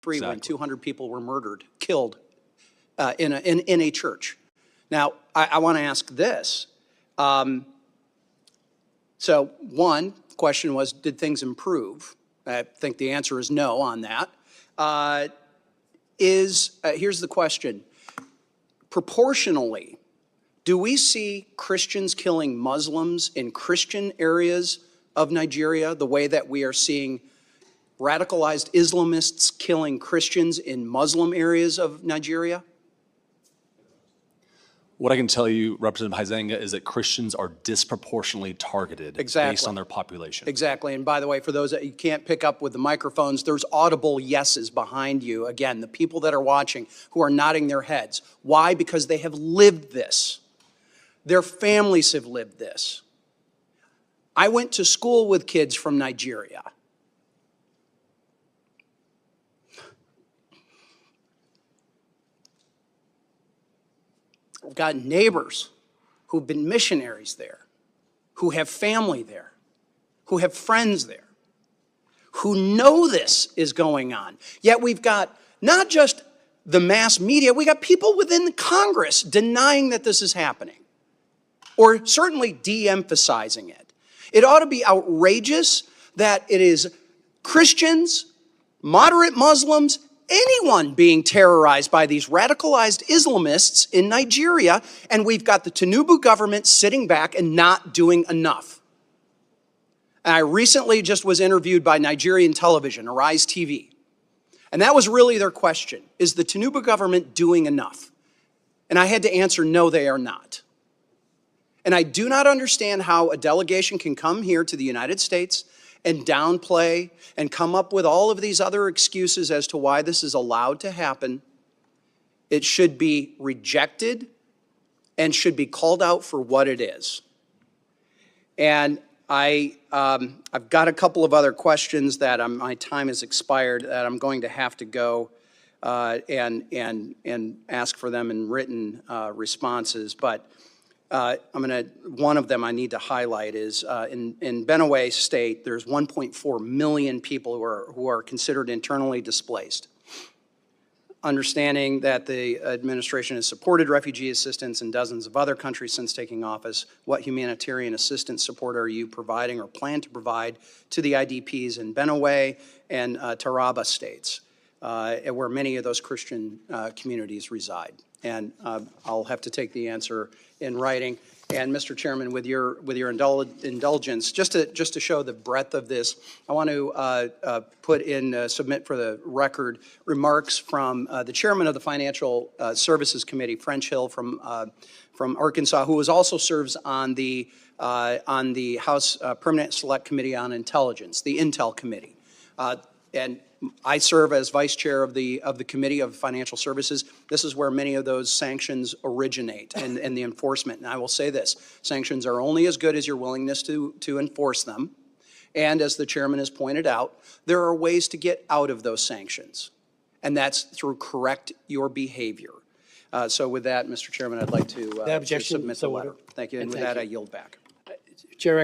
when 200 people were murdered, killed in a church. Now, I want to ask this. So one question was, did things improve? I think the answer is no on that. Here's the question. Proportionally, do we see Christians killing Muslims in Christian areas of Nigeria the way that we are seeing radicalized Islamists killing Christians in Muslim areas of Nigeria? What I can tell you, Representative Huizenga, is that Christians are disproportionately targeted based on their population. Exactly. And by the way, for those that you can't pick up with the microphones, there's audible yeses behind you. Again, the people that are watching who are nodding their heads. Why? Because they have lived this. Their families have lived this. I went to school with kids from Nigeria. I've got neighbors who've been missionaries there, who have family there, who have friends there, who know this is going on. Yet we've got not just the mass media, we got people within Congress denying that this is happening, or certainly de-emphasizing it. It ought to be outrageous that it is Christians, moderate Muslims, anyone being terrorized by these radicalized Islamists in Nigeria, and we've got the Tinubu government sitting back and not doing enough. And I recently just was interviewed by Nigerian television, Arise TV, and that was really their question. Is the Tinubu government doing enough? And I had to answer, no, they are not. And I do not understand how a delegation can come here to the United States and downplay and come up with all of these other excuses as to why this is allowed to happen. It should be rejected and should be called out for what it is. And I've got a couple of other questions that my time has expired that I'm going to have to go and ask for them in written responses. But one of them I need to highlight is in Benue State, there's 1.4 million people who are considered internally displaced. Understanding that the administration has supported refugee assistance in dozens of other countries since taking office, what humanitarian assistance support are you providing or plan to provide to the IDPs in Benue and Taraba states, where many of those Christian communities reside? And I'll have to take the answer in writing. And Mr. Chairman, with your indulgence, just to show the breadth of this, I want to submit for the record remarks from the chairman of the Financial Services Committee, French Hill from Arkansas, who also serves on the House Permanent Select Committee on Intelligence, the Intel Committee. And I serve as vice chair of the Committee of Financial Services. This is where many of those sanctions originate and the enforcement. And I will say this, sanctions are only as good as your willingness to enforce them. And as the chairman has pointed out, there are ways to get out of those sanctions. And that's through correct your behavior. So with that, Mr. Chairman, I'd like to submit the letter. Thank you. And with that, I yield back. Chair,